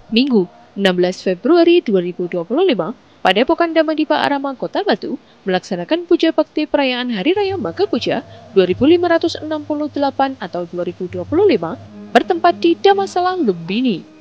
Minggu, 16 Februari 2025, Padepokan Dhammadippa Arama Kota Batu melaksanakan puja bakti perayaan Hari Raya Maga Puja 2568 atau 2025 bertempat di Dhammasala Lumbini.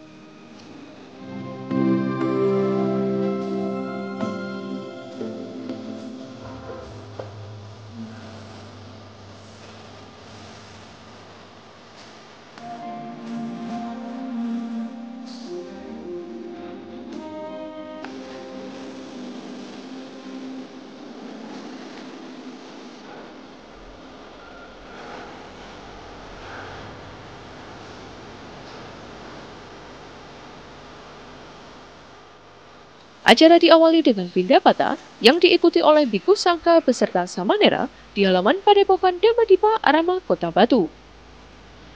Acara diawali dengan pindapata yang diikuti oleh Biku Sangka beserta Samanera di halaman Padepokan Dhammadippa Arama Kota Batu.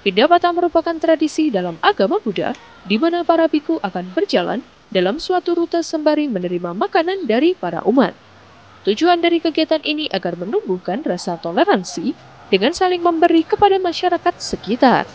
Pindapata merupakan tradisi dalam agama Buddha di mana para biku akan berjalan dalam suatu rute sembari menerima makanan dari para umat. Tujuan dari kegiatan ini agar menumbuhkan rasa toleransi dengan saling memberi kepada masyarakat sekitar.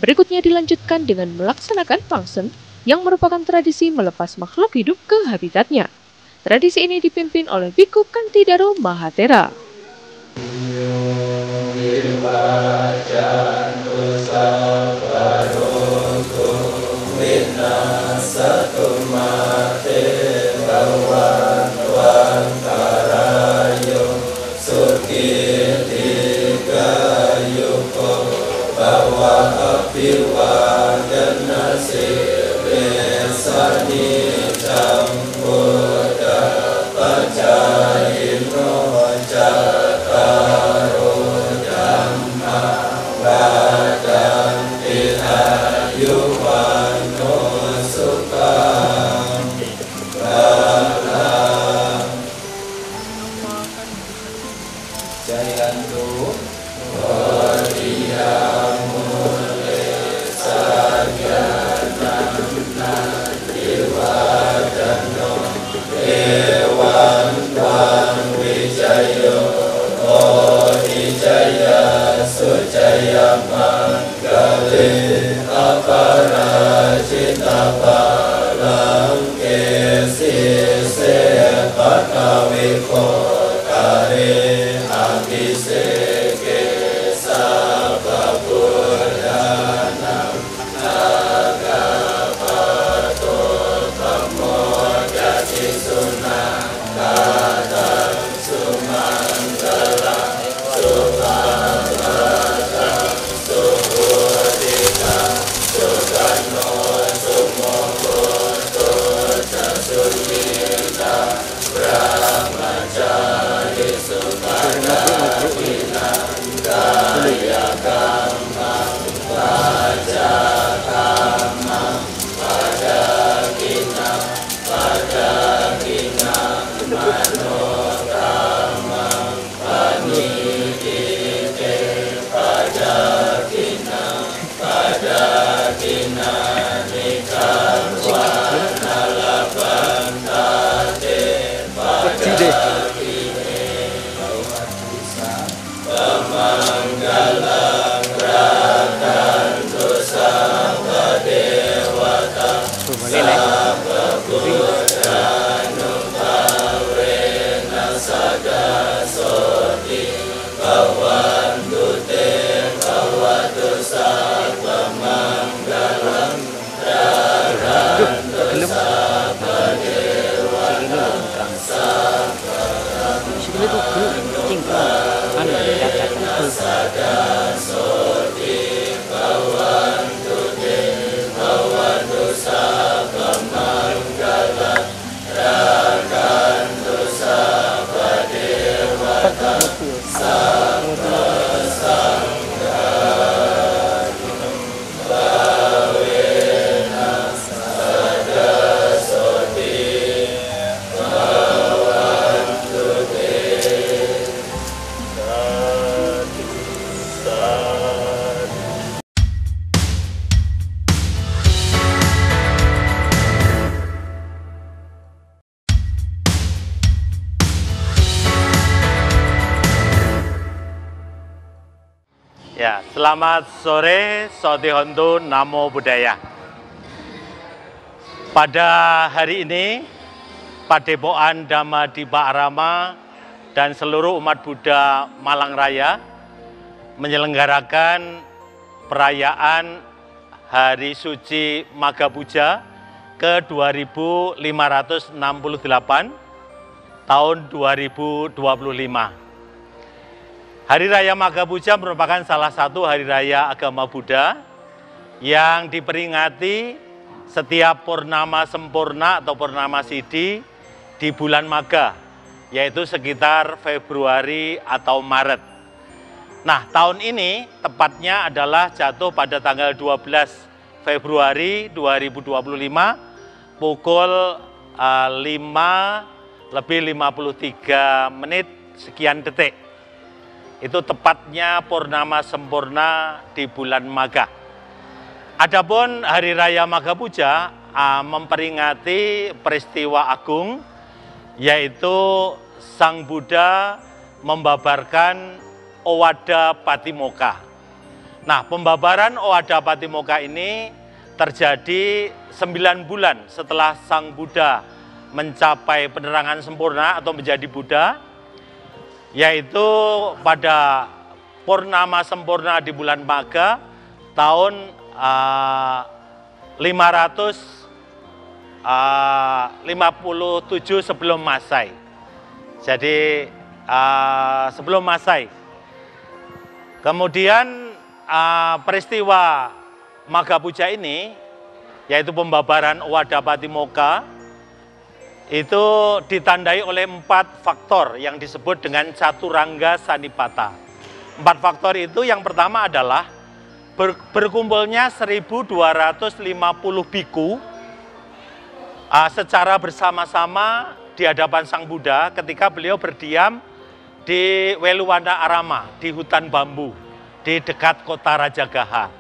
Berikutnya dilanjutkan dengan melaksanakan pangsen yang merupakan tradisi melepas makhluk hidup ke habitatnya. Tradisi ini dipimpin oleh Biku Kantidaro Mahatera. Ya, selamat sore, Sotihontu, Namo Buddhaya. Pada hari ini, Padepokan Dhammadippa Arama dan seluruh umat Buddha Malang Raya menyelenggarakan perayaan Hari Suci Magha Puja ke-2568 tahun 2025. Hari Raya Magha Puja merupakan salah satu hari raya agama Buddha yang diperingati setiap purnama sempurna atau purnama sidi di bulan Magha, yaitu sekitar Februari atau Maret. Nah, tahun ini tepatnya adalah jatuh pada tanggal 12 Februari 2025 pukul 5:53 sekian detik. Itu tepatnya purnama sempurna di bulan Magha. Adapun Hari Raya Magha Puja memperingati peristiwa agung, yaitu Sang Buddha membabarkan Owada Patimokkha. Nah, pembabaran Owada Patimokkha ini terjadi 9 bulan setelah Sang Buddha mencapai penerangan sempurna atau menjadi Buddha, yaitu pada purnama sempurna di bulan Magha tahun 557 sebelum Masehi. Jadi sebelum Masehi. Kemudian peristiwa Magha Puja ini, yaitu pembabaran Owada Patimokkha, itu ditandai oleh 4 faktor yang disebut dengan Caturangga Sanipata. 4 faktor itu yang pertama adalah berkumpulnya 1.250 biku secara bersama-sama di hadapan Sang Buddha ketika beliau berdiam di Weluwana Arama, di hutan bambu, di dekat kota Rajagaha.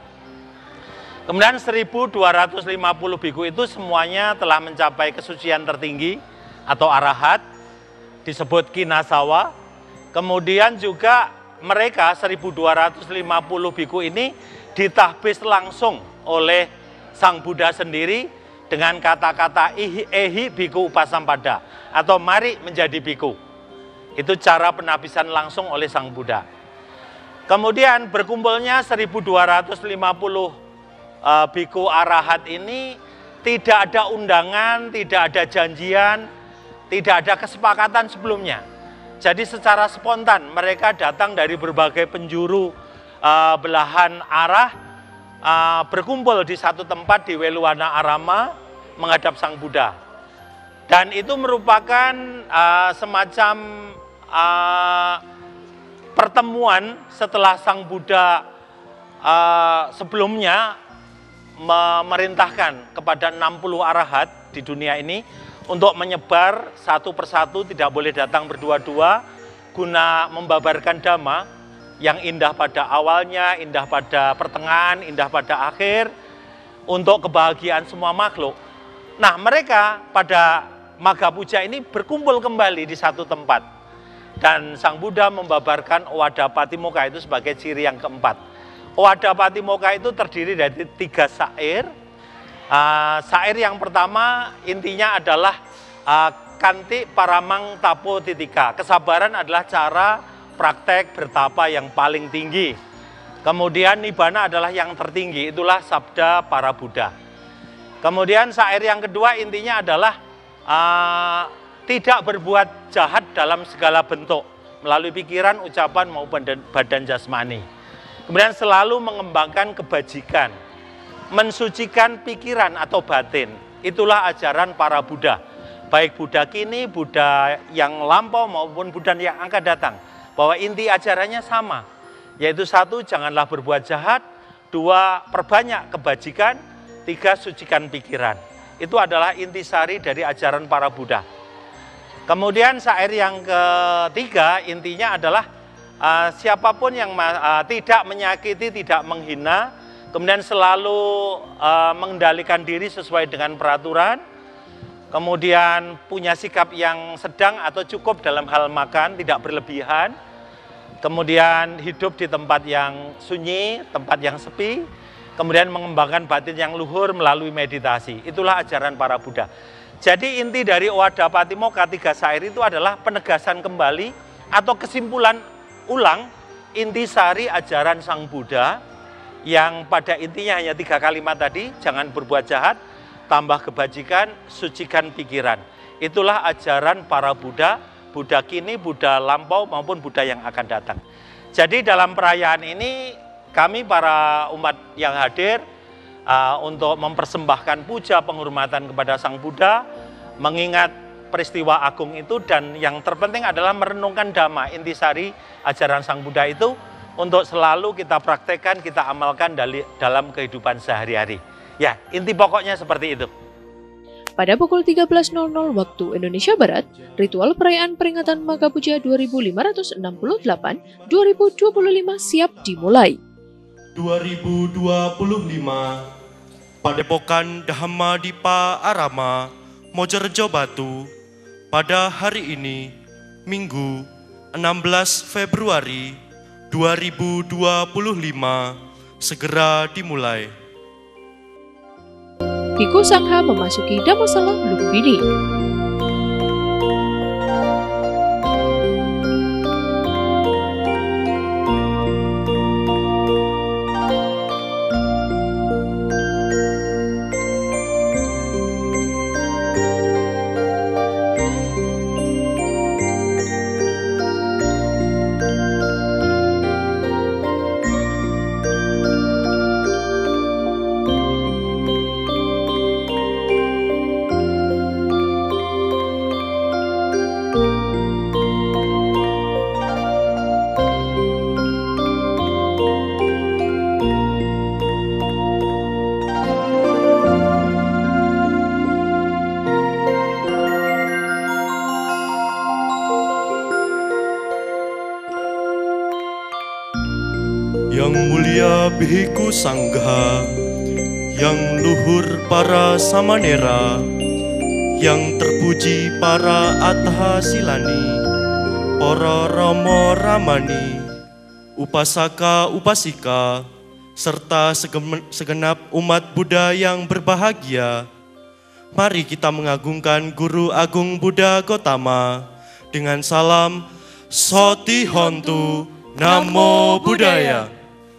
Kemudian 1.250 biku itu semuanya telah mencapai kesucian tertinggi atau arahat, disebut kinasawa. Kemudian juga mereka 1.250 biku ini ditahbis langsung oleh Sang Buddha sendiri dengan kata-kata ehi biku upasampada atau mari menjadi biku. Itu cara penabisan langsung oleh Sang Buddha. Kemudian berkumpulnya 1250 biku arahat ini tidak ada undangan, tidak ada janjian, tidak ada kesepakatan sebelumnya. Jadi secara spontan mereka datang dari berbagai penjuru belahan arah, berkumpul di satu tempat di Weluwana Arama menghadap Sang Buddha. Dan itu merupakan semacam pertemuan setelah Sang Buddha sebelumnya memerintahkan kepada 60 arahat di dunia ini untuk menyebar satu persatu, tidak boleh datang berdua-dua, guna membabarkan dhamma yang indah pada awalnya, indah pada pertengahan, indah pada akhir, untuk kebahagiaan semua makhluk. Nah, mereka pada Magha Puja ini berkumpul kembali di satu tempat. Dan Sang Buddha membabarkan Owada Patimokkha itu sebagai ciri yang keempat. Owada Patimokkha itu terdiri dari 3 syair. Syair yang pertama intinya adalah Kanti Paramang Tapo Titika. Kesabaran adalah cara praktek bertapa yang paling tinggi. Kemudian Nibbana adalah yang tertinggi, itulah sabda para Buddha. Kemudian syair yang kedua intinya adalah tidak berbuat jahat dalam segala bentuk, melalui pikiran, ucapan maupun badan jasmani. Kemudian selalu mengembangkan kebajikan, mensucikan pikiran atau batin. Itulah ajaran para Buddha, baik Buddha kini, Buddha yang lampau maupun Buddha yang akan datang. Bahwa inti ajarannya sama, yaitu 1, janganlah berbuat jahat, 2, perbanyak kebajikan, 3, sucikan pikiran. Itu adalah intisari dari ajaran para Buddha. Kemudian syair yang ketiga intinya adalah siapapun yang tidak menyakiti, tidak menghina, kemudian selalu mengendalikan diri sesuai dengan peraturan, kemudian punya sikap yang sedang atau cukup dalam hal makan, tidak berlebihan, kemudian hidup di tempat yang sunyi, tempat yang sepi, kemudian mengembangkan batin yang luhur melalui meditasi. Itulah ajaran para Buddha. Jadi inti dari Owada Patimokkha 3 syair itu adalah penegasan kembali atau kesimpulan ulang intisari ajaran Sang Buddha yang pada intinya hanya 3 kalimat tadi, jangan berbuat jahat, tambah kebajikan, sucikan pikiran. Itulah ajaran para Buddha, Buddha kini, Buddha lampau maupun Buddha yang akan datang. Jadi dalam perayaan ini kami para umat yang hadir untuk mempersembahkan puja penghormatan kepada Sang Buddha, mengingat peristiwa agung itu, dan yang terpenting adalah merenungkan dhamma, intisari ajaran Sang Buddha itu untuk selalu kita praktekkan, kita amalkan dalam kehidupan sehari-hari. Ya, inti pokoknya seperti itu. Pada pukul 13.00 waktu Indonesia Barat, ritual perayaan peringatan Magha Puja 2568-2025 siap dimulai. 2025 Padepokan Dhammadippa Arama, Mojorejo Batu, pada hari ini, Minggu 16 Februari 2025, segera dimulai. Bhikkhu Sangha memasuki Dhammasala Lumbini. Yang mulia Bhikkhu Sangha, yang luhur para samanera, yang terpuji para Atthasilani, para Rama Ramani, upasaka upasika, serta segenap umat Buddha yang berbahagia. Mari kita mengagungkan Guru Agung Buddha Gotama dengan salam Soti Hontu Namo Buddhaya.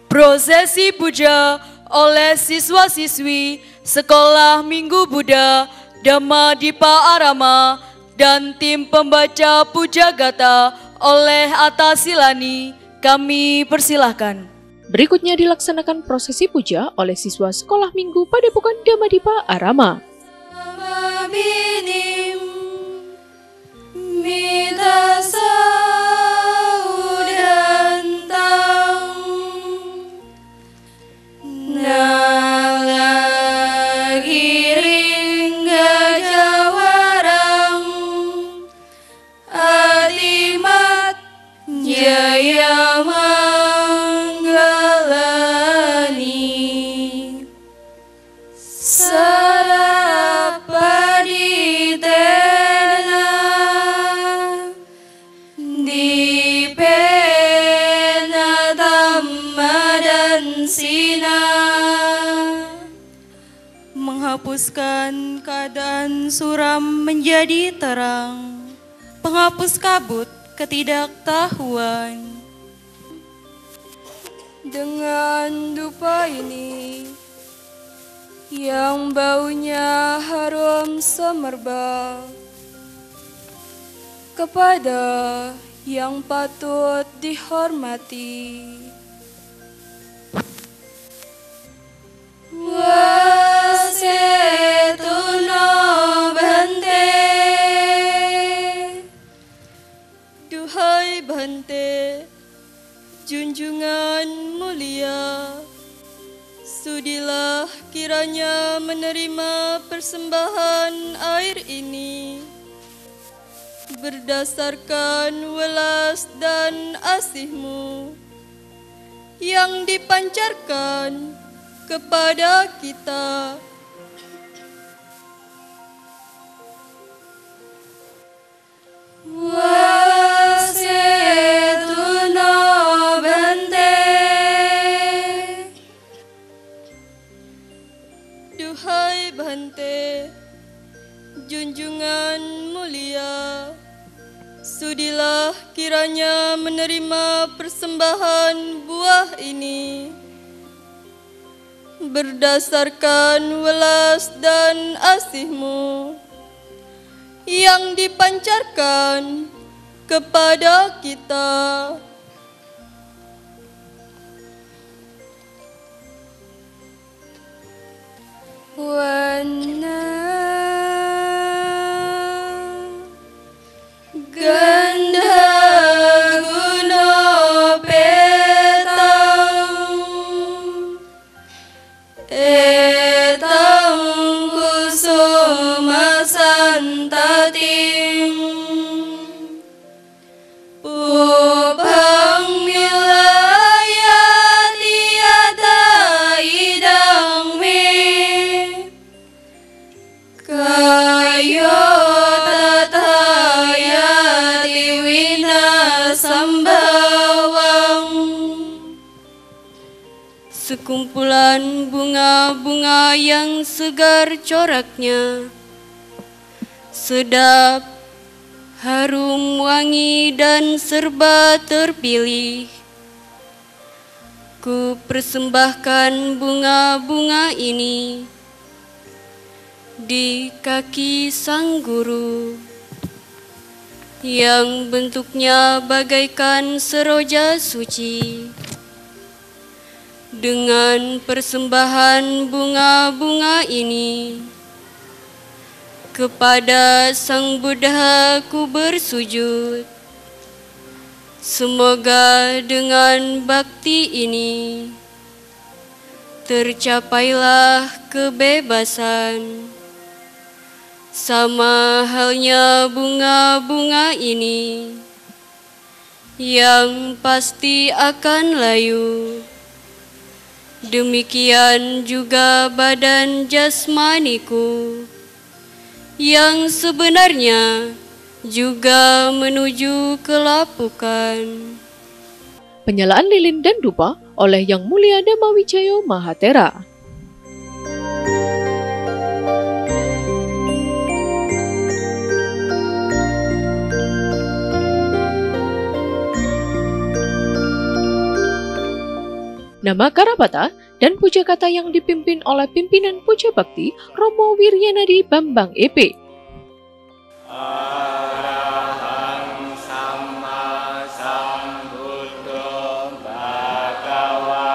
Prosesi puja oleh siswa-siswi Sekolah Minggu Buddha Dhamma Dipa Arama dan tim pembaca Puja Gata oleh Atta Silani. Kami persilahkan. Berikutnya dilaksanakan prosesi puja oleh siswa Sekolah Minggu Padepokan Dhamma Dipa Arama. Binim mitasa udantang nalagiring gajawarang adimat jaya manggalani Sarapaditena dipena dhamma dan sina menghapuskan keadaan suram menjadi terang, penghapus kabut ketidaktahuan. Dengan dupa ini yang baunya harum semerbak kepada yang patut dihormati. Wasetuna Bhante, duhai Bhante, junjungan mulia, sudilah kiranya menerima persembahan air ini berdasarkan welas dan asih-Mu yang dipancarkan kepada kita. Wasetuna Bhante, duhai Bhante, junjungan mulia, sudilah kiranya menerima persembahan buah ini berdasarkan welas dan asih-Mu yang dipancarkan kepada kita. Wana ganda guna petang etang kusuma santating pupang milayati ata idang me kayo tatayati winasambawang. Sekumpulan bunga-bunga yang segar coraknya, sedap, harum, wangi, dan serba terpilih. Ku persembahkan bunga-bunga ini di kaki sang guru yang bentuknya bagaikan seroja suci. Dengan persembahan bunga-bunga ini kepada Sang Buddha ku bersujud. Semoga dengan bakti ini tercapailah kebebasan. Sama halnya bunga-bunga ini yang pasti akan layu. Demikian juga badan jasmaniku yang sebenarnya juga menuju kelapukan. Penyalaan lilin dan dupa oleh Yang Mulia Dhamma Wijaya Mahatera. Nama Karabata dan puja kata yang dipimpin oleh pimpinan puja bakti Romo Wiryanadi Bambang EP. Arahang Sama Sambuddho Bhagawa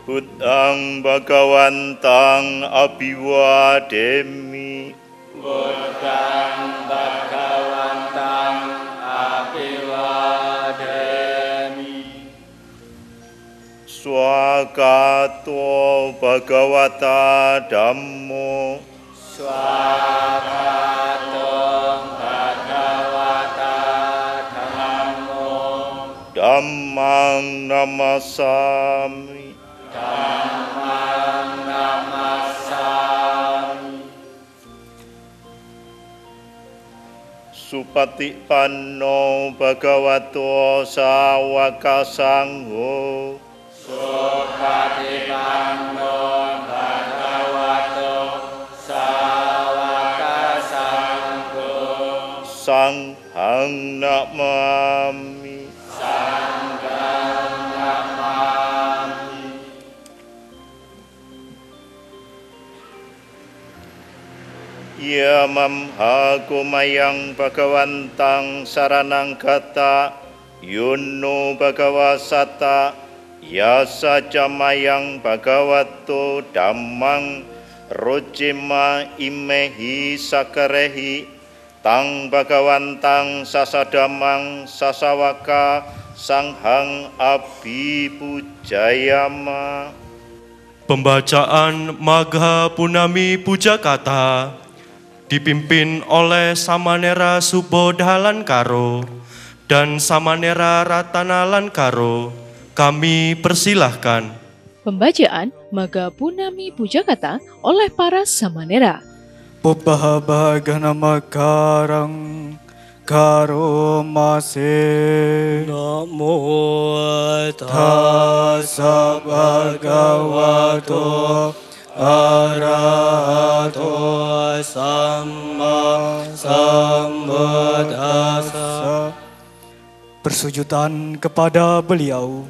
Buddhang Bhagawantang Abhiwademi. Buddhang Bhagawantang Abhiwademi. Swagato Bhagavata Dhammo. Swagato Bhagavata Dhammo. Dhammang namasami. Dhammang namasami. Supatipanno Bhagavato Sawaka Sangho. Supatipanno Bhagavato Sawaka Sangho. Sanghang namami. Sanghang namami. Yamam hakumayang Bhagawantang saranang gata. Yunno Bhagawasata. Yasa jamayang Bhagavato Dhammang. Rojima imehi sakarehi. Tang Bhagawantang sasadamang sasawaka. Sanghang abhi pujayama. Pembacaan Magha Punami Puja Kata dipimpin oleh Samanera Subodhalan Karo dan Samanera Ratana Lankaro. Kami persilahkan. Pembacaan Magha Punami Puja Kata oleh para Samanera. Pubbahagana makarang karo mase. Namo Tassa bhagavato arahato samma sambuddhassa. Persujudan kepada beliau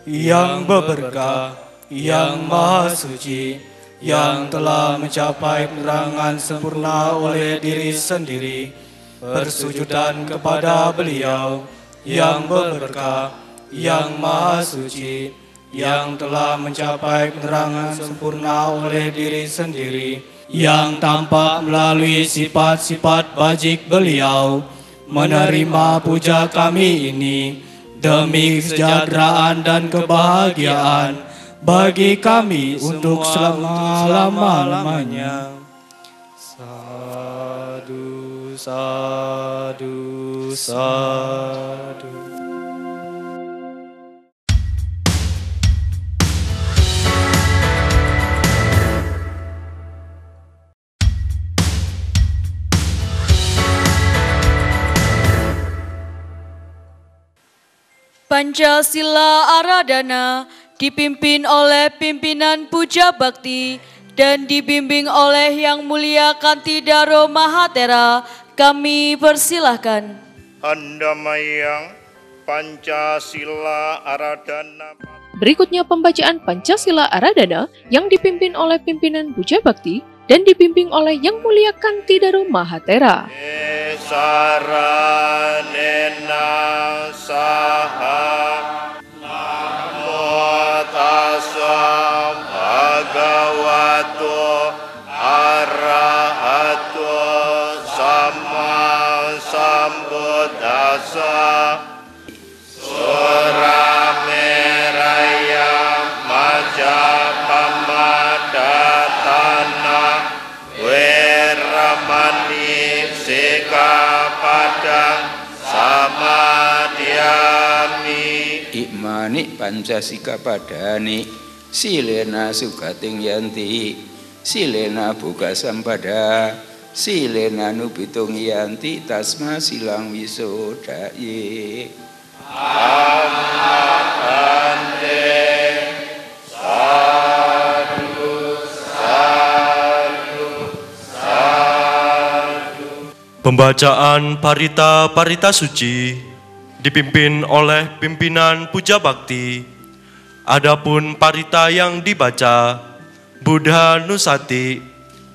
yang berberkah, yang maha suci, yang telah mencapai penerangan sempurna oleh diri sendiri. Persujudan kepada beliau yang berberkah, yang maha suci, yang telah mencapai penerangan sempurna oleh diri sendiri, yang tampak melalui sifat-sifat bajik beliau. Menerima puja kami ini demi kesejahteraan dan kebahagiaan bagi kami untuk selama-lamanya. Sadu, sadu, sadu. Pancasila Aradana dipimpin oleh pimpinan puja bakti dan dibimbing oleh Yang Mulia Kantidaro Mahatera. Kami persilahkan. Handamayang Pancasila Aradana. Berikutnya pembacaan Pancasila Aradana yang dipimpin oleh pimpinan puja bakti dan dibimbing oleh Yang Mulia Kantidaro Mahatera. Saranena saha namo tassa bhagavato arahato samma sambuddhassa. Surameraya Majapahmadana Weramani Sikapadang Samadhyami. Ikmani Pancasika padani silena sugating yanti silena buka sampada silena nubitung yanti tasma silang wisodai. Amabante sadu sadu sadu. Pembacaan Parita Suci dipimpin oleh pimpinan puja bakti Adapun parita yang dibaca, Buddha Nusati,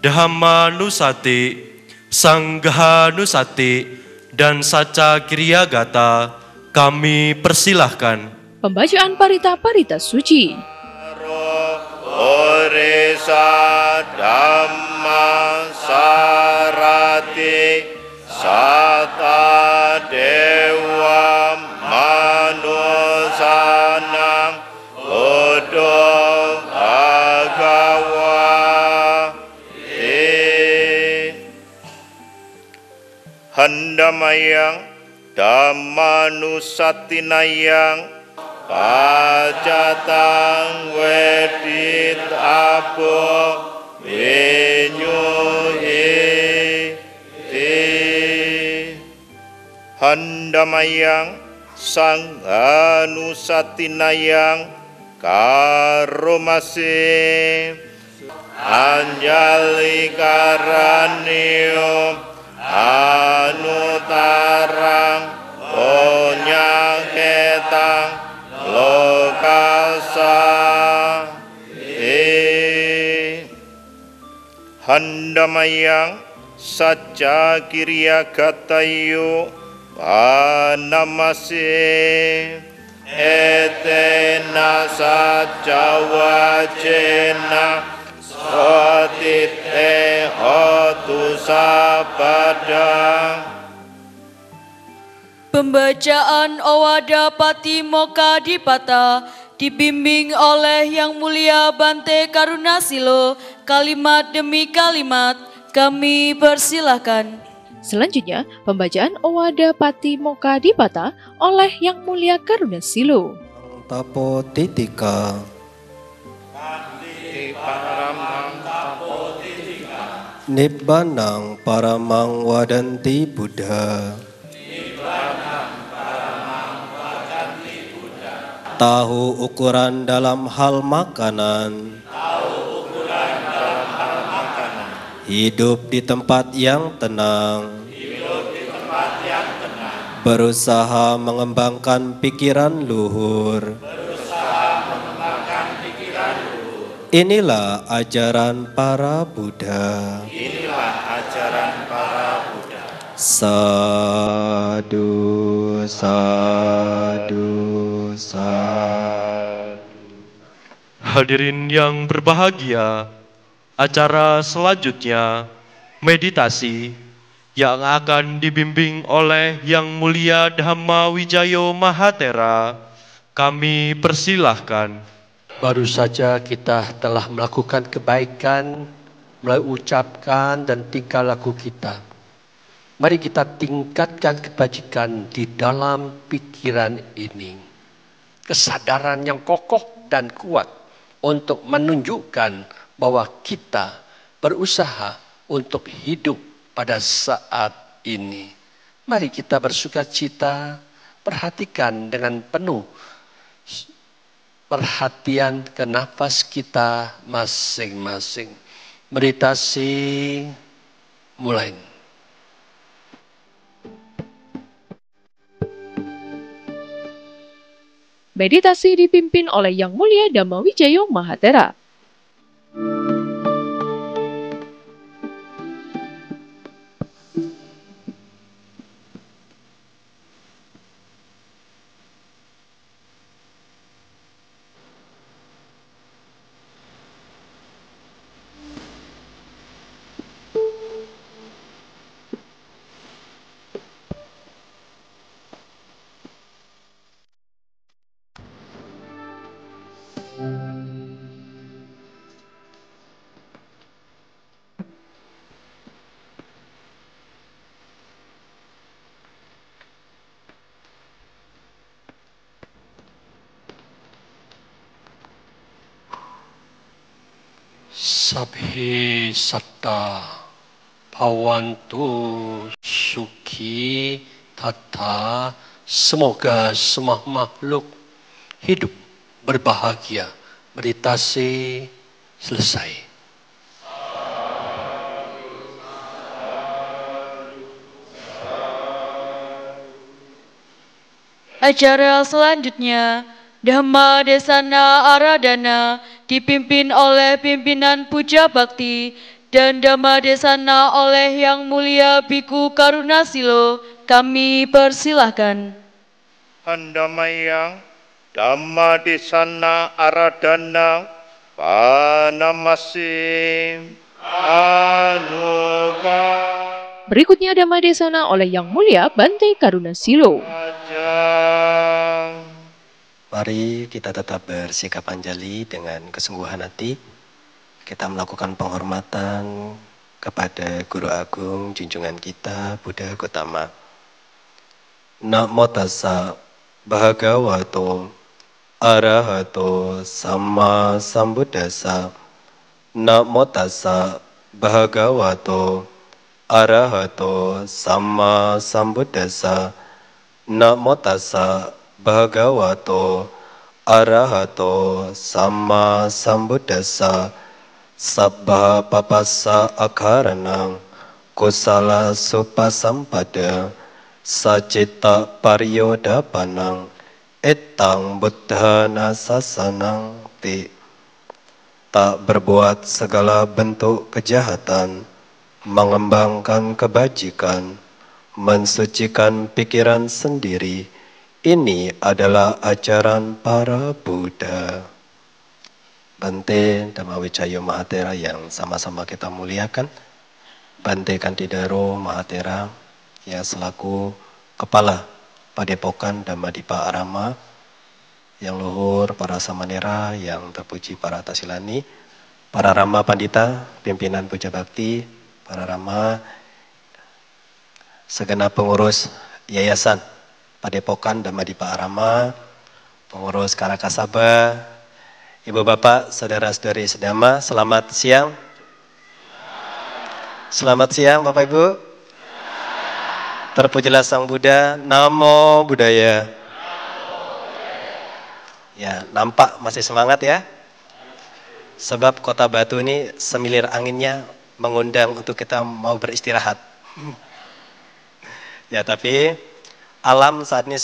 Dhamma Nusati, Sanggaha Nusati, dan Saca Kiryagata, kami persilahkan. Pembacaan parita-parita suci. Oresa Dhamma Sarati Sata Dewa Manusanam Buddha Bhagawati Handamayang Dhammanusatinayang Pacatang wedit apo winyuhi Handamayang Sanghanusatinayang Karomase Anjali Karanium Anutarang Onyaketang Lokasa Handamayang Saca Kiryagatayu Panamase Etena Saca Wajena Sotite Hotu Sabada. Pembacaan Owada Patimokkha dibimbing oleh Yang Mulia Bante Karunasilo, kalimat demi kalimat kami persilahkan. Selanjutnya, pembacaan Owada Patimokkha oleh Yang Mulia Karunasilo. Tapo titika. Nibbanang paramang wadanti Buddha. Tahu ukuran dalam hal makanan. Hidup di tempat yang tenang. Berusaha mengembangkan pikiran luhur. Inilah ajaran para Buddha. Sadu, sadu, sadu. Hadirin yang berbahagia, acara selanjutnya meditasi yang akan dibimbing oleh Yang Mulia Dhamma Wijayo Mahatera, kami persilahkan. Baru saja kita telah melakukan kebaikan melalui ucapkan dan tingkah laku kita. Mari kita tingkatkan kebajikan di dalam pikiran ini. Kesadaran yang kokoh dan kuat untuk menunjukkan bahwa kita berusaha untuk hidup pada saat ini. Mari kita bersukacita, perhatikan dengan penuh perhatian ke nafas kita masing-masing. Meditasi mulai. Meditasi dipimpin oleh Yang Mulia Dhamma Wijayo Mahatera. Sabhi satta bhavantu sukhi tata. Semoga semua makhluk hidup berbahagia. Meditasi selesai. Acara selanjutnya Dhamma Desana Aradana dipimpin oleh pimpinan Puja Bakti dan Dhamma Desana oleh Yang Mulia Biku Karunasilo. Kami persilahkan. Handamayang Dhamma Desana Aradana Panamasim Anuga. Berikutnya Dhamma Desana oleh Yang Mulia Bante Karunasilo. Mari kita tetap bersikap anjali dengan kesungguhan hati. Kita melakukan penghormatan kepada Guru Agung junjungan kita Buddha Gautama. Namo tassa bhagavato arahato sama sambuddhassa. Namo tassa bhagavato arahato sama sambuddhassa. Namo tassa bhagavato arahato sama sambuddhassa. Sabbha papassa akaranang kusala supasampada sacitta paryodapanang etang buddhana sasanang ti. Tak berbuat segala bentuk kejahatan, mengembangkan kebajikan, mensucikan pikiran sendiri. Ini adalah ajaran para Buddha. Bante Dhammawicaya Mahathera yang sama-sama kita muliakan, Bante Kantidaro Mahathera yang selaku Kepala Padepokan Dhammadipa Arama, yang luhur para samanera, yang terpuji para tasilani, para Rama Pandita, pimpinan Puja Bakti, para Rama, segenap pengurus Yayasan Padepokan Dhammadipa Arama, pengurus Karakasaba, Ibu Bapak, Saudara-saudari sedama, selamat siang. Selamat siang Bapak Ibu. Terpujilah Sang Buddha, Namo Buddhaya. Ya, nampak masih semangat ya. Sebab Kota Batu ini semilir anginnya mengundang untuk kita mau beristirahat. Ya, tapi alam saat ini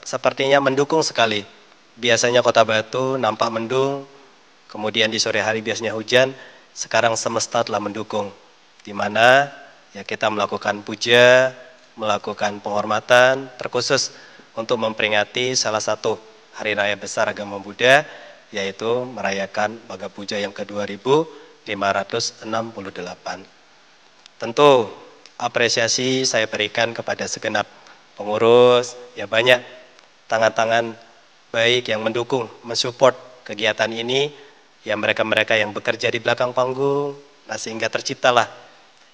sepertinya mendukung sekali. Biasanya Kota Batu nampak mendung, kemudian di sore hari biasanya hujan, sekarang semesta telah mendukung. Di mana ya kita melakukan puja, melakukan penghormatan, terkhusus untuk memperingati salah satu hari raya besar agama Buddha, yaitu merayakan Bhaga Puja yang ke-2568. Tentu apresiasi saya berikan kepada segenap pengurus, ya banyak tangan-tangan baik yang mendukung, mensupport kegiatan ini, ya mereka-mereka yang bekerja di belakang panggung, nah sehingga terciptalah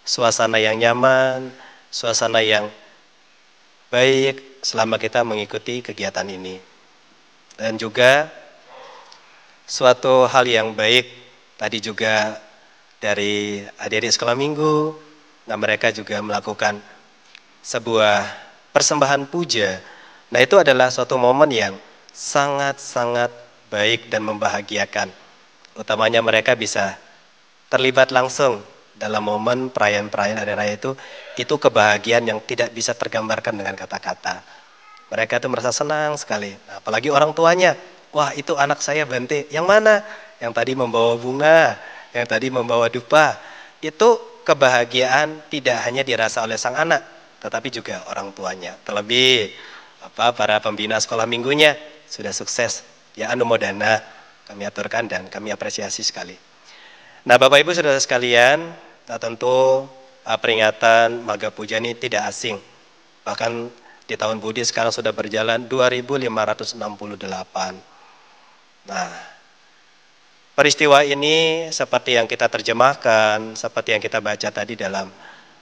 suasana yang nyaman, suasana yang baik selama kita mengikuti kegiatan ini. Dan juga suatu hal yang baik tadi juga dari adik-adik sekolah minggu, nah mereka juga melakukan sebuah persembahan puja. Nah itu adalah suatu momen yang sangat-sangat baik dan membahagiakan. Utamanya mereka bisa terlibat langsung dalam momen perayaan-perayaan hari raya itu kebahagiaan yang tidak bisa tergambarkan dengan kata-kata. Mereka itu merasa senang sekali. Nah, apalagi orang tuanya, wah itu anak saya Bante, yang mana? Yang tadi membawa bunga, yang tadi membawa dupa. Itu kebahagiaan tidak hanya dirasa oleh sang anak, tetapi juga orang tuanya. Terlebih para pembina sekolah minggunya sudah sukses, ya anumodana kami aturkan dan kami apresiasi sekali. Nah Bapak Ibu Saudara sekalian, nah tentu peringatan Bhaga Puja ini tidak asing. Bahkan di tahun Budi sekarang sudah berjalan 2568. Nah peristiwa ini seperti yang kita terjemahkan, seperti yang kita baca tadi dalam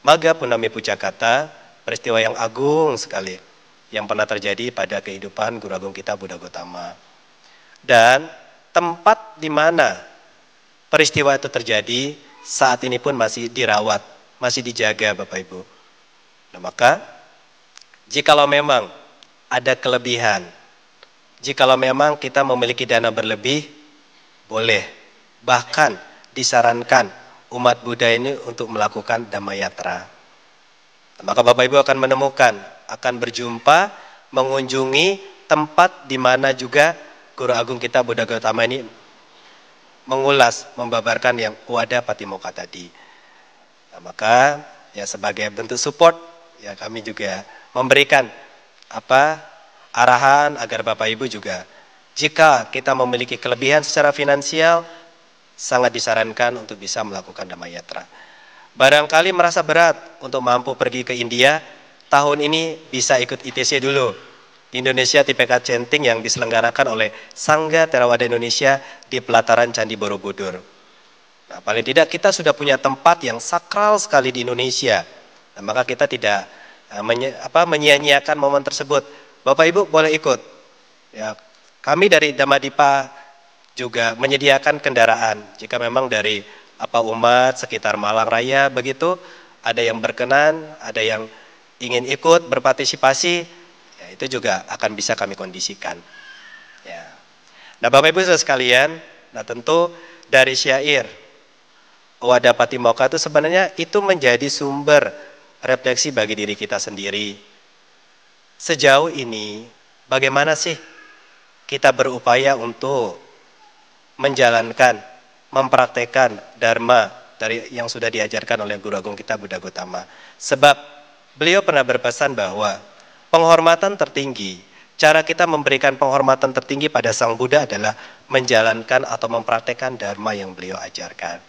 Magga Punami Puja Kata, peristiwa yang agung sekali yang pernah terjadi pada kehidupan Guru Agung kita Buddha Gautama. Dan tempat di mana peristiwa itu terjadi saat ini pun masih dirawat, masih dijaga Bapak Ibu. Nah maka jikalau memang ada kelebihan, jikalau memang kita memiliki dana berlebih, boleh, bahkan disarankan umat Buddha ini untuk melakukan Dhamma Yatra. Maka Bapak Ibu akan menemukan, akan berjumpa, mengunjungi tempat di mana juga Guru Agung kita Buddha Gautama ini mengulas, membabarkan yang Wada Patimokkha tadi. Nah, maka ya sebagai bentuk support ya kami juga memberikan arahan agar Bapak Ibu juga jika kita memiliki kelebihan secara finansial sangat disarankan untuk bisa melakukan Dhamma Yatra. Barangkali merasa berat untuk mampu pergi ke India, tahun ini bisa ikut ITC dulu. Indonesia TPK Centing yang diselenggarakan oleh Sangga Theravada Indonesia di pelataran Candi Borobudur. Nah, paling tidak kita sudah punya tempat yang sakral sekali di Indonesia. Nah, maka kita tidak menyia-nyiakan momen tersebut. Bapak Ibu boleh ikut. Ya, kami dari Dhammadippa juga menyediakan kendaraan. Jika memang dari umat sekitar Malang Raya begitu, ada yang berkenan, ada yang ingin ikut berpartisipasi, ya, itu juga akan bisa kami kondisikan. Ya. Nah, Bapak Ibu saudara sekalian, nah tentu dari syair Wada Patimokkha itu sebenarnya itu menjadi sumber refleksi bagi diri kita sendiri. Sejauh ini, bagaimana sih kita berupaya untuk menjalankan, mempraktekkan Dharma dari yang sudah diajarkan oleh Guru Agung kita Buddha Gautama. Sebab beliau pernah berpesan bahwa penghormatan tertinggi, cara kita memberikan penghormatan tertinggi pada Sang Buddha adalah menjalankan atau mempraktekkan Dharma yang beliau ajarkan.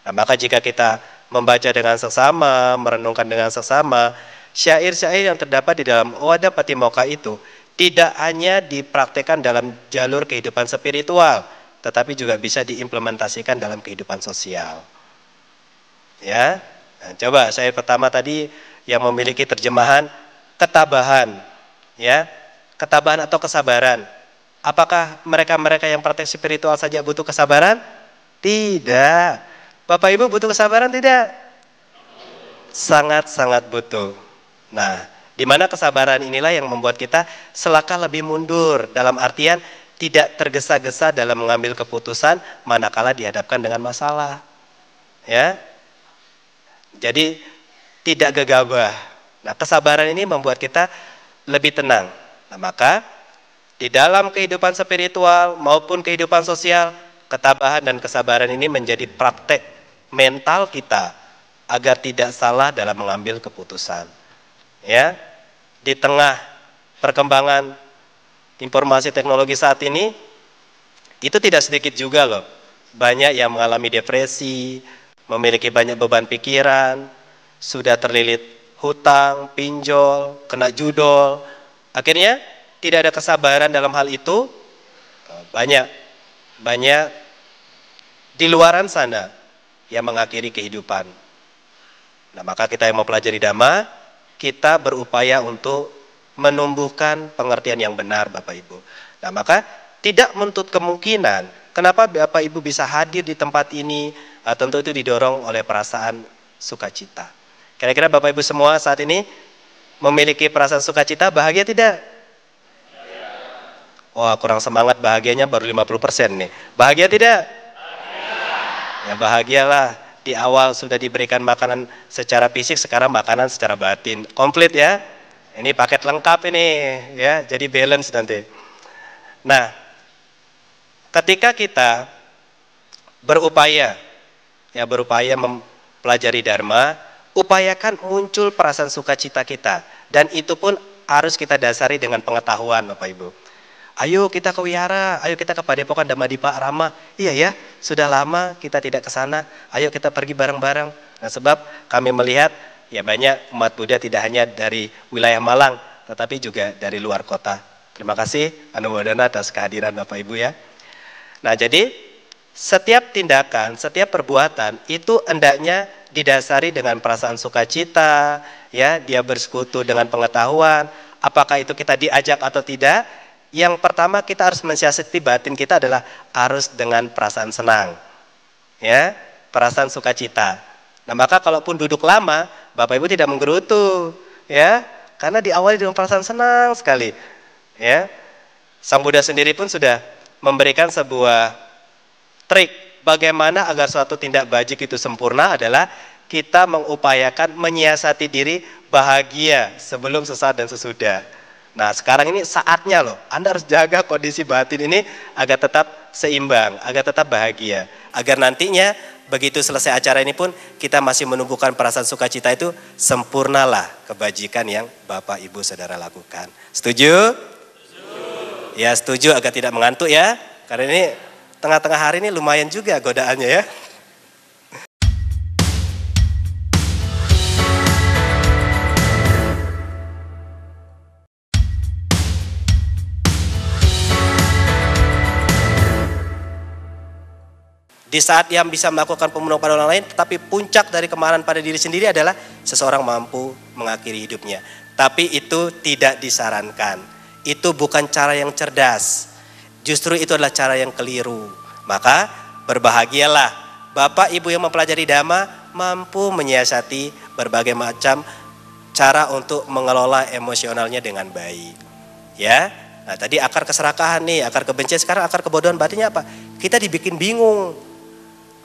Nah, maka jika kita membaca dengan seksama, merenungkan dengan seksama, syair-syair yang terdapat di dalam Wada Patimokkha itu tidak hanya dipraktekkan dalam jalur kehidupan spiritual, tetapi juga bisa diimplementasikan dalam kehidupan sosial. Ya, nah, coba syair pertama tadi yang memiliki terjemahan ketabahan, ya, ketabahan atau kesabaran. Apakah mereka-mereka yang praktek spiritual saja butuh kesabaran? Tidak. Bapak Ibu butuh kesabaran tidak? Sangat-sangat butuh. Nah, di mana kesabaran inilah yang membuat kita selangkah lebih mundur dalam artian tidak tergesa-gesa dalam mengambil keputusan manakala dihadapkan dengan masalah. Ya. Jadi tidak gegabah. Nah, kesabaran ini membuat kita lebih tenang. Nah, maka di dalam kehidupan spiritual maupun kehidupan sosial, ketabahan dan kesabaran ini menjadi praktek mental kita agar tidak salah dalam mengambil keputusan. Ya, di tengah perkembangan informasi teknologi saat ini, itu tidak sedikit juga loh. Banyak yang mengalami depresi, memiliki banyak beban pikiran, sudah terlilit hutang, pinjol, kena judol. Akhirnya tidak ada kesabaran dalam hal itu. Banyak di luaran sana yang mengakhiri kehidupan. Nah, maka kita yang mau pelajari Dhamma, kita berupaya untuk menumbuhkan pengertian yang benar, Bapak Ibu. Nah, maka tidak menutup kemungkinan kenapa Bapak Ibu bisa hadir di tempat ini, tentu itu didorong oleh perasaan sukacita. Kira-kira Bapak Ibu semua saat ini memiliki perasaan sukacita, bahagia tidak? Wah, kurang semangat, bahagianya baru 50% nih. Bahagia tidak? Ya, bahagialah, di awal sudah diberikan makanan secara fisik, sekarang makanan secara batin. Komplit ya. Ini paket lengkap ini ya, jadi balance nanti. Nah, ketika kita berupaya mempelajari Dharma, upayakan muncul perasaan sukacita kita, dan itu pun harus kita dasari dengan pengetahuan, Bapak Ibu. Ayo kita ke wihara, ayo kita ke Padepokan Dhammadippa Arama. Iya ya, sudah lama kita tidak ke sana. Ayo kita pergi bareng-bareng. Nah, sebab kami melihat ya banyak umat Buddha tidak hanya dari wilayah Malang, tetapi juga dari luar kota. Terima kasih Anumodana atas kehadiran Bapak Ibu ya. Nah, jadi setiap tindakan, setiap perbuatan itu hendaknya didasari dengan perasaan sukacita, ya, dia bersekutu dengan pengetahuan. Apakah itu kita diajak atau tidak? Yang pertama kita harus mensiasati batin kita adalah harus dengan perasaan senang, ya, perasaan sukacita. Nah, maka kalaupun duduk lama, Bapak Ibu tidak menggerutu, ya, karena diawali dengan perasaan senang sekali, ya. Sang Buddha sendiri pun sudah memberikan sebuah trik bagaimana agar suatu tindak bajik itu sempurna adalah kita mengupayakan menyiasati diri bahagia sebelum, sesaat dan sesudah. Nah sekarang ini saatnya loh, Anda harus jaga kondisi batin ini agar tetap seimbang, agar tetap bahagia. Agar nantinya begitu selesai acara ini pun kita masih menumbuhkan perasaan sukacita itu, sempurnalah kebajikan yang Bapak Ibu Saudara lakukan. Setuju? Ya setuju, agar tidak mengantuk ya. Karena ini tengah-tengah hari ini lumayan juga godaannya ya. Di saat yang bisa melakukan pembunuhan pada orang lain, tetapi puncak dari kemarahan pada diri sendiri adalah seseorang mampu mengakhiri hidupnya. Tapi itu tidak disarankan. Itu bukan cara yang cerdas. Justru itu adalah cara yang keliru. Maka berbahagialah Bapak Ibu yang mempelajari Dhamma mampu menyiasati berbagai macam cara untuk mengelola emosionalnya dengan baik. Ya. Nah, tadi akar keserakahan nih, akar kebencian, sekarang akar kebodohan batinnya apa? Kita dibikin bingung.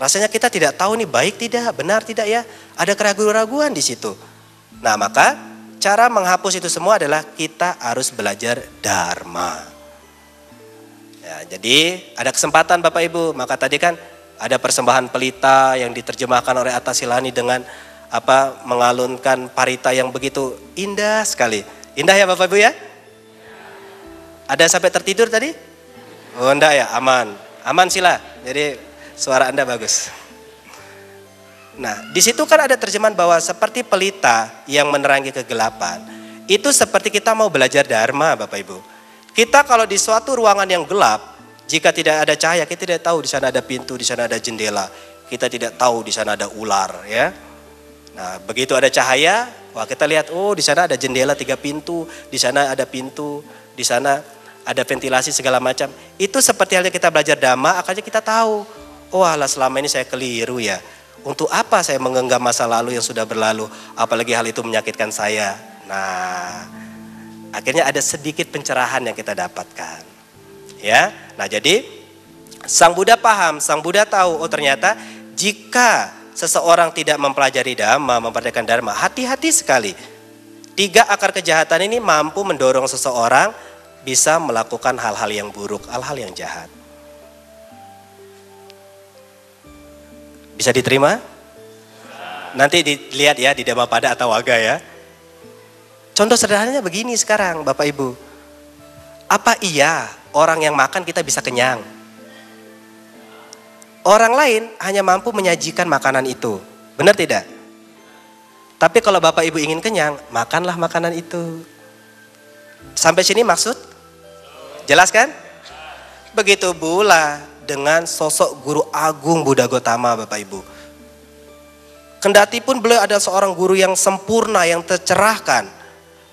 Rasanya kita tidak tahu nih baik tidak, benar tidak ya. Ada keraguan-keraguan di situ. Nah maka cara menghapus itu semua adalah kita harus belajar Dharma. Ya, jadi ada kesempatan Bapak Ibu. Maka tadi kan ada persembahan pelita yang diterjemahkan oleh Atta Silani dengan mengalunkan parita yang begitu indah sekali. Indah ya Bapak Ibu ya? Ada sampai tertidur tadi? Oh enggak ya, aman. Aman sila. Jadi suara Anda bagus. Nah, di situ kan ada terjemahan bahwa seperti pelita yang menerangi kegelapan. Itu seperti kita mau belajar Dharma, Bapak Ibu. Kita kalau di suatu ruangan yang gelap, jika tidak ada cahaya, kita tidak tahu di sana ada pintu, di sana ada jendela. Kita tidak tahu di sana ada ular, ya. Nah, begitu ada cahaya, wah kita lihat, oh di sana ada jendela 3 pintu, di sana ada pintu, di sana ada ventilasi segala macam. Itu seperti halnya kita belajar Dhamma, akhirnya kita tahu. Oh alah selama ini saya keliru ya. Untuk apa saya menggenggam masa lalu yang sudah berlalu. Apalagi hal itu menyakitkan saya. Nah akhirnya ada sedikit pencerahan yang kita dapatkan. Ya, nah jadi Sang Buddha paham, Sang Buddha tahu. Oh ternyata jika seseorang tidak mempelajari Dhamma, mempraktikkan Dharma, hati-hati sekali. 3 akar kejahatan ini mampu mendorong seseorang bisa melakukan hal-hal yang buruk, hal-hal yang jahat. Bisa diterima? Nanti dilihat ya di Dhammapada atau Waga ya. Contoh sederhananya begini sekarang Bapak Ibu. Apa iya orang yang makan kita bisa kenyang? Orang lain hanya mampu menyajikan makanan itu. Benar tidak? Tapi kalau Bapak Ibu ingin kenyang, makanlah makanan itu. Sampai sini maksud? Jelas kan? Begitu pula dengan sosok guru agung Buddha Gotama Bapak Ibu. Kendati pun beliau adalah seorang guru yang sempurna, yang tercerahkan.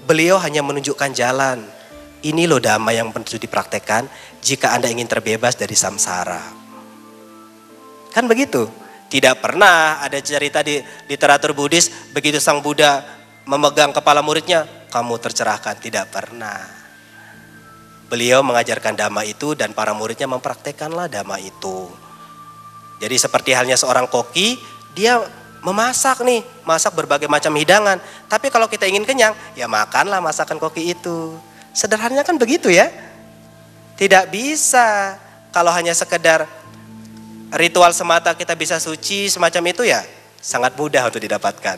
Beliau hanya menunjukkan jalan. Ini loh Dhamma yang perlu dipraktekkan jika Anda ingin terbebas dari samsara. Kan begitu? Tidak pernah ada cerita di literatur Buddhis begitu Sang Buddha memegang kepala muridnya, kamu tercerahkan. Tidak pernah. Beliau mengajarkan Dhamma itu dan para muridnya mempraktekanlah Dhamma itu. Jadi seperti halnya seorang koki, dia memasak nih, masak berbagai macam hidangan. Tapi kalau kita ingin kenyang, ya makanlah masakan koki itu. Sederhananya kan begitu ya. Tidak bisa kalau hanya sekedar ritual semata kita bisa suci semacam itu ya, sangat mudah untuk didapatkan.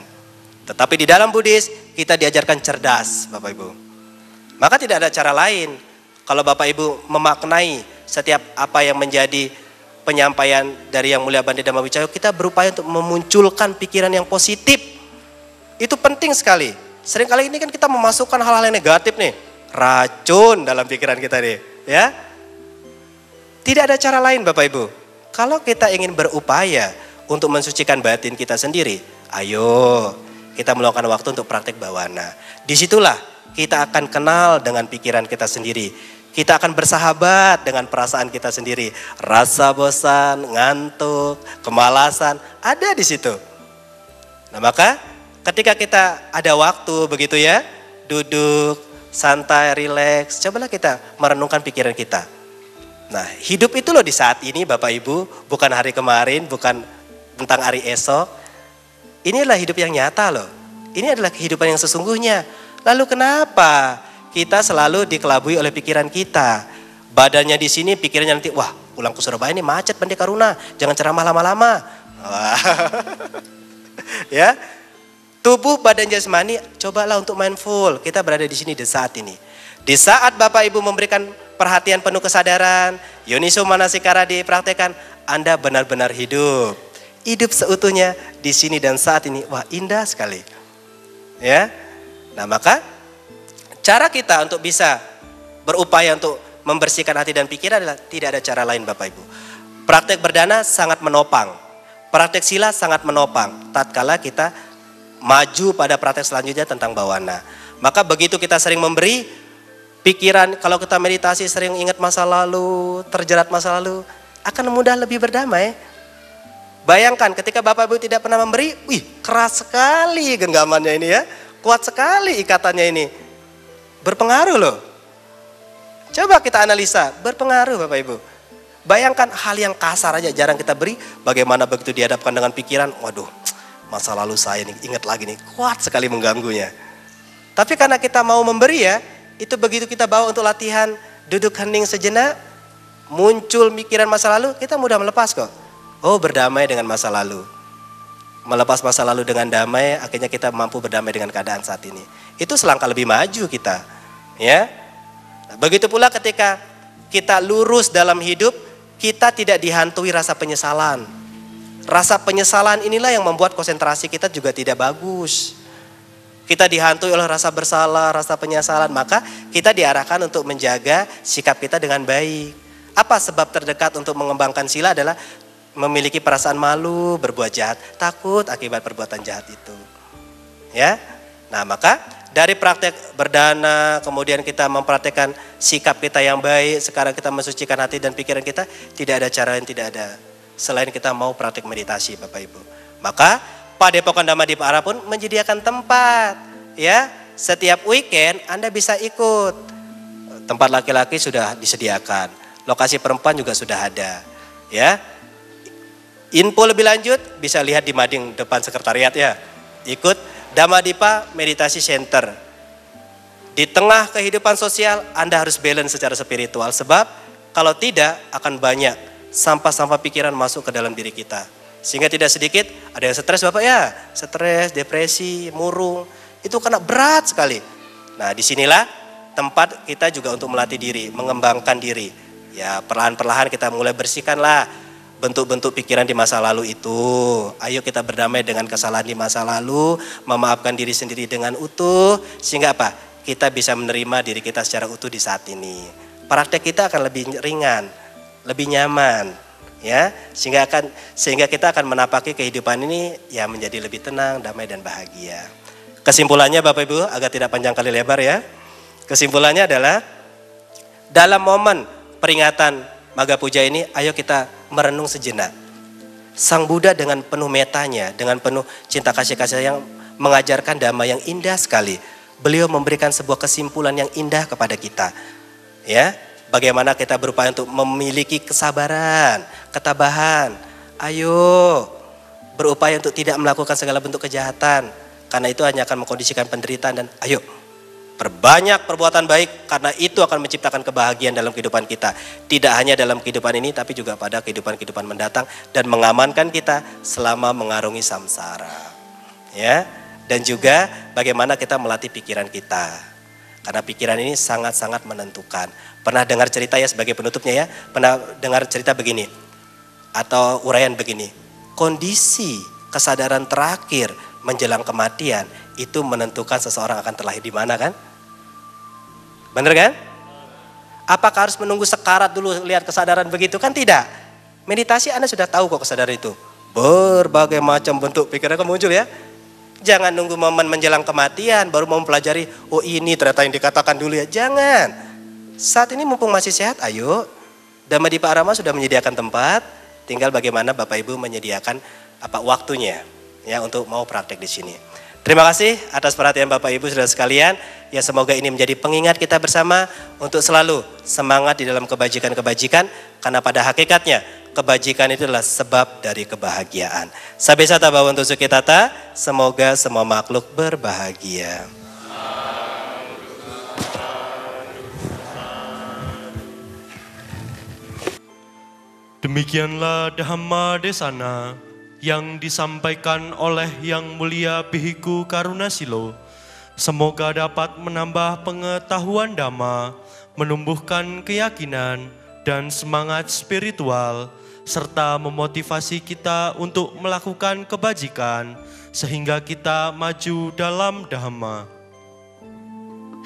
Tetapi di dalam Buddhis kita diajarkan cerdas Bapak Ibu. Maka tidak ada cara lain. Kalau Bapak Ibu memaknai setiap apa yang menjadi penyampaian dari Yang Mulia Bante Dhamma Wicaya, kita berupaya untuk memunculkan pikiran yang positif. Itu penting sekali. Seringkali ini kan kita memasukkan hal-hal yang negatif nih. Racun dalam pikiran kita nih. Ya. Tidak ada cara lain Bapak Ibu. Kalau kita ingin berupaya untuk mensucikan batin kita sendiri, ayo kita meluangkan waktu untuk praktek bawana. Disitulah kita akan kenal dengan pikiran kita sendiri. Kita akan bersahabat dengan perasaan kita sendiri. Rasa bosan, ngantuk, kemalasan, ada di situ. Nah maka ketika kita ada waktu begitu ya, duduk, santai, rileks, cobalah kita merenungkan pikiran kita. Nah hidup itu loh di saat ini Bapak Ibu, bukan hari kemarin, bukan tentang hari esok. Ini adalah hidup yang nyata loh. Ini adalah kehidupan yang sesungguhnya. Lalu kenapa kita selalu dikelabui oleh pikiran kita. Badannya di sini, pikirannya nanti, wah pulang ke Surabaya ini macet Pendeta Karuna, jangan ceramah lama-lama. Ya, tubuh badan jasmani, cobalah untuk mindful. Kita berada di sini di saat ini. Di saat Bapak Ibu memberikan perhatian penuh kesadaran, Yoniso Manasikara dipraktekkan, Anda benar-benar hidup. Hidup seutuhnya di sini dan saat ini. Wah, indah sekali. Ya. Nah, maka cara kita untuk bisa berupaya untuk membersihkan hati dan pikiran adalah tidak ada cara lain Bapak Ibu. Praktek berdana sangat menopang. Praktek sila sangat menopang. Tatkala kita maju pada praktek selanjutnya tentang bawana. Maka begitu kita sering memberi, pikiran, kalau kita meditasi sering ingat masa lalu, terjerat masa lalu, akan mudah lebih berdamai. Bayangkan ketika Bapak Ibu tidak pernah memberi, wih keras sekali genggamannya ini ya. Kuat sekali ikatannya ini. Berpengaruh loh. Coba kita analisa, berpengaruh Bapak Ibu. Bayangkan hal yang kasar aja jarang kita beri, bagaimana begitu dihadapkan dengan pikiran, waduh masa lalu saya nih, ingat lagi nih, kuat sekali mengganggunya. Tapi karena kita mau memberi ya, itu begitu kita bawa untuk latihan duduk hening sejenak, muncul pikiran masa lalu, kita mudah melepas kok. Oh, berdamai dengan masa lalu. Melepas masa lalu dengan damai, akhirnya kita mampu berdamai dengan keadaan saat ini. Itu selangkah lebih maju kita. Ya. Nah, begitu pula ketika kita lurus dalam hidup, kita tidak dihantui rasa penyesalan. Rasa penyesalan inilah yang membuat konsentrasi kita juga tidak bagus. Kita dihantui oleh rasa bersalah, rasa penyesalan, maka kita diarahkan untuk menjaga sikap kita dengan baik. Apa sebab terdekat untuk mengembangkan sila adalah memiliki perasaan malu, berbuat jahat, takut akibat perbuatan jahat itu. Ya. Nah, maka dari praktek berdana, kemudian kita mempraktekkan sikap kita yang baik, sekarang kita mensucikan hati dan pikiran kita, tidak ada cara yang tidak ada. Selain kita mau praktek meditasi Bapak Ibu. Maka Padepokan Dhamma-Dipa Ara pun menyediakan tempat. Ya, setiap weekend Anda bisa ikut. Tempat laki-laki sudah disediakan. Lokasi perempuan juga sudah ada. Ya. Info lebih lanjut bisa lihat di mading depan sekretariat ya. Ikut Dhamma-Dipa Meditasi Center. Di tengah kehidupan sosial Anda harus balance secara spiritual. Sebab kalau tidak akan banyak sampah-sampah pikiran masuk ke dalam diri kita. Sehingga tidak sedikit ada yang stres Bapak ya. Stres, depresi, murung. Itu karena berat sekali. Nah disinilah tempat kita juga untuk melatih diri, mengembangkan diri. Ya perlahan-perlahan kita mulai bersihkanlah bentuk-bentuk pikiran di masa lalu itu. Ayo kita berdamai dengan kesalahan di masa lalu, memaafkan diri sendiri dengan utuh, sehingga apa? Kita bisa menerima diri kita secara utuh di saat ini. Praktek kita akan lebih ringan, lebih nyaman, ya, sehingga kita akan menapaki kehidupan ini ya menjadi lebih tenang, damai dan bahagia. Kesimpulannya Bapak Ibu, agak tidak panjang kali lebar ya. Kesimpulannya adalah dalam momen peringatan Maga Puja ini, ayo kita merenung sejenak. Sang Buddha dengan penuh metanya, dengan penuh cinta kasih yang mengajarkan dhamma yang indah sekali. Beliau memberikan sebuah kesimpulan yang indah kepada kita. Ya, bagaimana kita berupaya untuk memiliki kesabaran, ketabahan. Ayo berupaya untuk tidak melakukan segala bentuk kejahatan. Karena itu hanya akan mengkondisikan penderitaan dan ayo perbanyak perbuatan baik karena itu akan menciptakan kebahagiaan dalam kehidupan kita. Tidak hanya dalam kehidupan ini tapi juga pada kehidupan-kehidupan mendatang dan mengamankan kita selama mengarungi samsara. Ya, dan juga bagaimana kita melatih pikiran kita. Karena pikiran ini sangat-sangat menentukan. Pernah dengar cerita ya sebagai penutupnya ya, pernah dengar cerita begini atau uraian begini. Kondisi kesadaran terakhir menjelang kematian itu menentukan seseorang akan terlahir di mana kan? Bener kan? Apakah harus menunggu sekarat dulu lihat kesadaran begitu? Kan tidak. Meditasi Anda sudah tahu kok kesadaran itu. Berbagai macam bentuk pikiran akan muncul ya. Jangan nunggu momen menjelang kematian baru mau mempelajari, oh ini ternyata yang dikatakan dulu ya. Jangan. Saat ini mumpung masih sehat, ayo. Dhamma-Dipa Ara sudah menyediakan tempat, tinggal bagaimana Bapak Ibu menyediakan waktunya ya untuk mau praktek di sini. Terima kasih atas perhatian Bapak Ibu saudara sekalian. Ya semoga ini menjadi pengingat kita bersama untuk selalu semangat di dalam kebajikan-kebajikan. Karena pada hakikatnya kebajikan itu adalah sebab dari kebahagiaan. Sabesata Bhavantu Sukhitata, semoga semua makhluk berbahagia. Demikianlah Dhamma Desana yang disampaikan oleh Yang Mulia Bihiku Karunasilo. Semoga dapat menambah pengetahuan Dhamma, menumbuhkan keyakinan dan semangat spiritual, serta memotivasi kita untuk melakukan kebajikan, sehingga kita maju dalam Dhamma.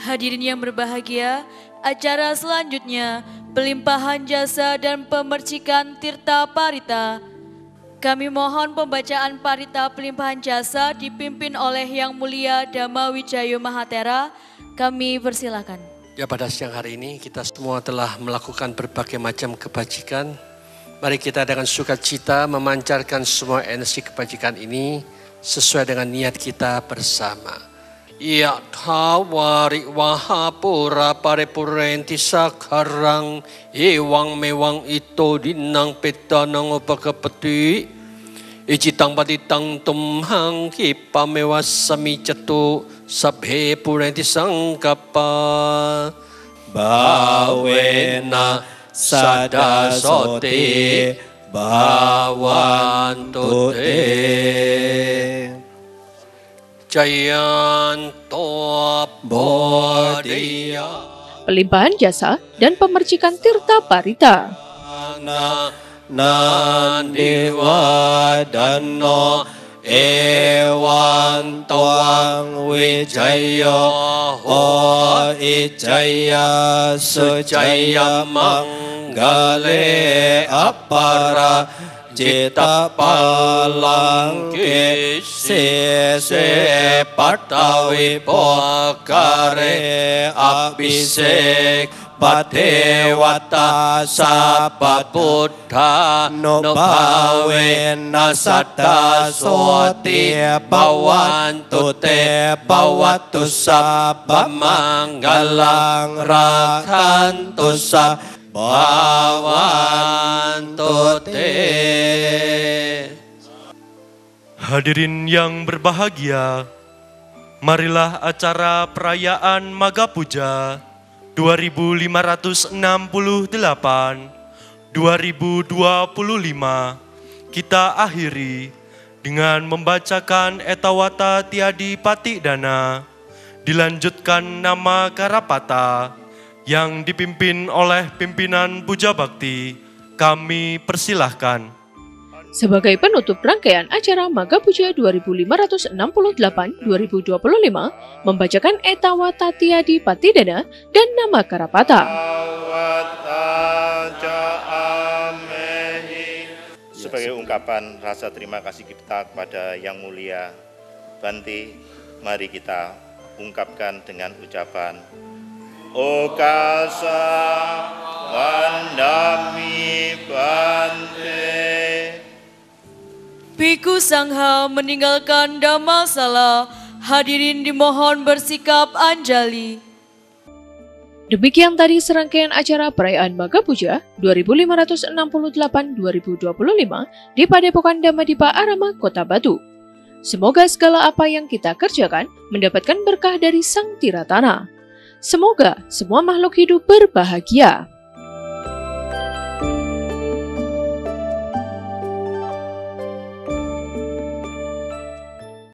Hadirin yang berbahagia, acara selanjutnya pelimpahan jasa dan pemercikan Tirta Parita. Kami mohon pembacaan parita pelimpahan jasa dipimpin oleh Yang Mulia Dhamma Wijayo Mahatera. Kami persilakan. Ya, pada siang hari ini kita semua telah melakukan berbagai macam kebajikan. Mari kita dengan sukacita memancarkan semua energi kebajikan ini sesuai dengan niat kita bersama. Ya thawari wahapura paripurenti sakarang ewang mewang ito dinang petanang upakapati icitang patitang tumhang kipa mewasami catu sabhe purenti sangkapa bawena sadasote bawantute Jayanto Bodhiya. Pelimpahan jasa dan pemercikan Tirta Parita. Nandiwadano ewan toang wijaya o ijaya sujaya manggale apara Cita palang kisi se patawi pokare abisek patewata sapat buddha no bawena satta soti bawantu te bawatu sabba manggalang rakhantu sabba Bhavantote. Hadirin yang berbahagia, marilah acara perayaan Maga Puja 2568 2025 kita akhiri dengan membacakan Etawata Tiadi Patidana, dilanjutkan nama Karapata yang dipimpin oleh pimpinan Puja Bakti. Kami persilahkan. Sebagai penutup rangkaian acara Maga Puja 2568-2025, membacakan Etawata Tiadi Patidana dan nama Karapata. Sebagai ungkapan rasa terima kasih kita kepada Yang Mulia Bante, mari kita ungkapkan dengan ucapan Okasa Vandami Bante. Biku Sangha meninggalkan Dhammasala, hadirin dimohon bersikap anjali. Demikian tadi serangkaian acara perayaan Maga Puja 2568-2025 di Padepokan Dhammadippa Arama, Kota Batu. Semoga segala apa yang kita kerjakan mendapatkan berkah dari Sang Tiratana. Semoga semua makhluk hidup berbahagia.